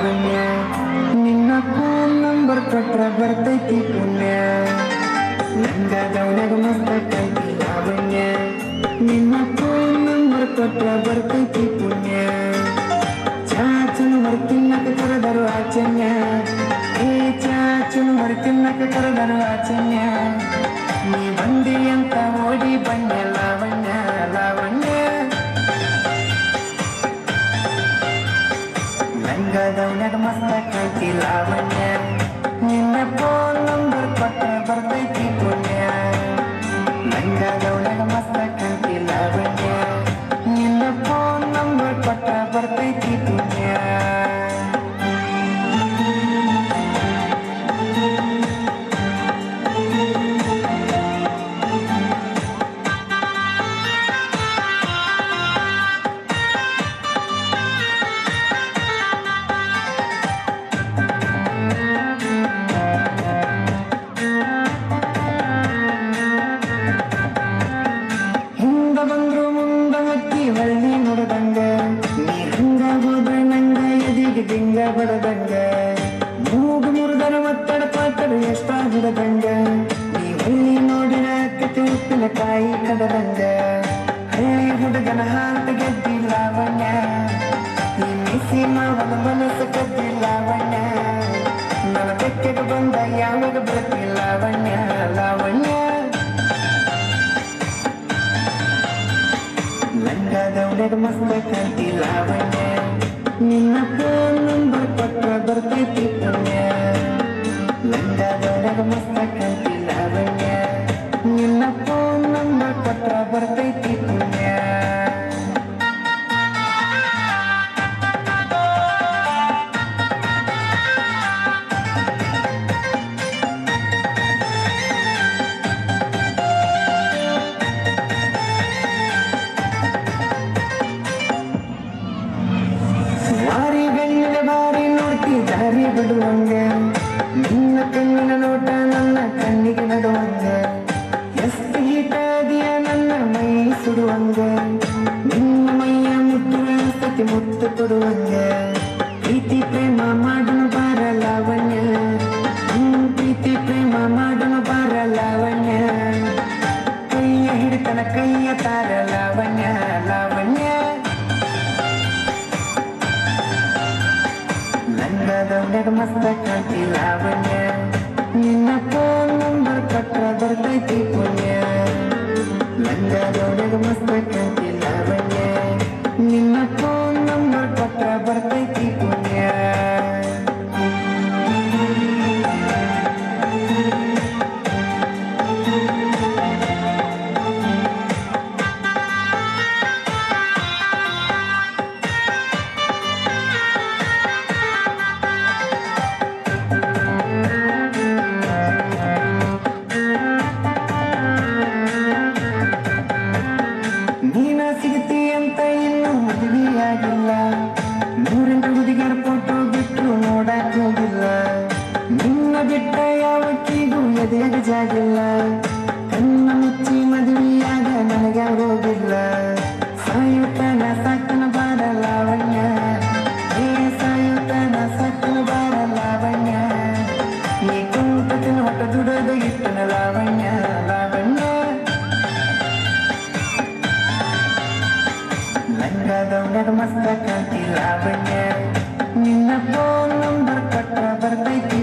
ಲಾವಣ್ಯ ನಿನ್ನ phone number ಕೊಟ್ರ ಬರ್ತೈತಿ ಪುಣ್ಯ ಲಂಗದವನಾಗ ಮಸ್ತ ಕೈತಿ ಲಾವಣ್ಯ ನಿನ್ನ ಫೋನ್ ನಂಬರ್ ಕೊಟ್ರ ಬರ್ತೈತಿ ಪುಣ್ಯ ಚಾಚನು ಮರ್ತಿನ್ನಕ ಕರೆದರು ಆಚನ್ಯ ಏ ಚಾಚನು ಮರ್ತಿನ್ನಕ ಕರೆದರು ಆಚನ್ಯ ನೀ ಬಂದಿ ಅಂತ ಓಡಿ ಬನ್ಯ ಲಾವಣ್ಯ ಲಾವಣ್ಯ ಲಂಗದವನಾಗ ಮಸ್ತ ಕೈತಿ ಲಾವಣ್ಯ ನಿನ್ನ ಫೋನ್ ನಂಬರ್ ಕೊಟ್ರ ಬರ್ತೈತಿ ಪುಣ್ಯ ಲಂಗದವನಾಗ ಮಸ್ತ ಕೈತಿ ಲಾವಣ್ಯ ನಿನ್ನ ಫೋನ್ ನಂಬರ್ ಕೊಟ್ರ ಬರ್ತೈತಿ ಪುಣ್ಯ ಬಂದ್ರು ಮುಂದ ಹತ್ತಿ ಹಳ್ಳಿ ನೋಡದಂಗ ನೀ ಹಂಗ ಹೋದ್ರ ನಂಗ ಎದಿಗೆ ದಿಂಗ ಬಡದಂಗ ಮೂಗು ಮುರಿದರ ಒತ್ತಡ ಪಾತ್ರ ಎಷ್ಟ ಬಿಡದಂಗ ನೀ ಹಳ್ಳಿ ನೋಡಿನ ಕತೆ ಉಪ್ಪಿನಕಾಯಿ ಕಡದಂಗ ಹಳ್ಳಿ ಹುಡುಗನ ಹಾಂತ ಗೆದ್ದಿ ಲಾವಣ್ಯ ಈ ಮಿಸಿ ಮಾವನ ಮನಸ್ಸು ಕದ್ದಿ ಲಾವಣ್ಯ ನನ್ನ ಬೆಕ್ಕೆಗೆ ಬಂದ ಯಾವಾಗ ಬರತಿ ಲಾವಣ್ಯ ಲಾವಣ್ಯ ಲಂಗದವನಾಗ ಮಸ್ತ ಕೈತಿ ಲಾವಣ್ಯ ನಿನ್ನ ಫೋನ್ ನಂಬರ್ ಕೊಟ್ರ ಬರ್ತೈತಿ ಪುಣ್ಯ ಲಂಗದವನಾಗ ಮಸ್ತ ಕೈತಿ ಲಾವಣ್ಯ ನಿನ್ನ ಫೋನ್ ನಂಬರ್ ಕೊಟ್ರ ಬರ್ತೈತಿ ಪುಣ್ಯ ಮಾರಿ ಬೆನ್ನಿನ ಬಾರಿ ನೋಡ್ತಿ ದಾರಿ ಬಿಡುವಂಗ ನಿನ್ನ ಕಣ್ಣಿನ ನೋಟ ನನ್ನ ಕಣ್ಣಿಗೆ ನಡುವಂಗ ಎಷ್ಟು ಹೀಟಾದಿಯ ನನ್ನ ಮೈ ಸುಡುವಂಗ ನಿನ್ನ ಮೈಯ ಮುಟ್ಟು ಸತಿ ಮುತ್ತು ಕೊಡುವಂಗ ಪ್ರೀತಿ ಪ್ರೇಮ ಮಾಡನು ಬಾರ ಲಾವಣ್ಯ ಪ್ರೀತಿ ಪ್ರೇಮ ಮಾಡನು ಬಾರ ಲಾವಣ್ಯ ಕೈಯ ಹಿಡಿತನ ಕೈಯ ತಾರ ಲಾವಣ್ಯ ಲಾವಣ್ಯ ಲಂಗದವನಾಗ ಮಸ್ತ ಕೈತಿ ಲಾವಣ್ಯ ನಿನ್ನ ಫೋನ್ ನಂಬರ್ ಕೊಟ್ರ ಬರ್ತೈತಿ ಪುಣ್ಯ ಲಂಗದವನಾಗ ಮಸ್ತ ಕೈತಿ ಲಾವಣ್ಯ ನಿನ್ನ ಫೋನ್ ನಂಬರ್ ಕೊಟ್ರ ಬರ್ತೈತಿ ಪುಣ್ಯ ನೀನ ಸಿಗತಿ ಅಂತ ಇನ್ನೂ ಮದುವೆಯಾಗಿಲ್ಲ ನೂರೆಂಟು ಹುಡುಗಿಯರ ಫೋಟೋ ಬಿಟ್ಟರು ನೋಡಕ್ ಹೋಗಿಲ್ಲ ನಿನ್ನ ಬಿಟ್ಟ ಯಾವಕ್ಕಿಗೂ ಎದೆಯಾಗ ಜಾಗಿಲ್ಲ ಕಣ್ಣ ಮುಚ್ಚಿ ಮದುವೆಯಾಗ ನನಗೆ ಹೋಗಿಲ್ಲ ಸಾಯುತನ ಸಾಕನ ಬಾರ ಲಾವಣ್ಯ ಏ ಸಾಯುತನ ಸಾಕನ ಬಾರ ಲಾವಣ್ಯ ಈ ಕುಂಟತಿನ ಹೊಟ್ಟ ದುಡೋದು ಇಟ್ಟನ ಲಾವಣ್ಯ ಲಾವಣ್ಯ ಲಂಗದವನಾಗ ಮಸ್ತ ಕೈತಿ ಲಾವಣ್ಯ ನಿನ್ನ ಫೋನ್ ನಂಬರ್ ಕೊಟ್ರ ಬರ್ತೈತಿ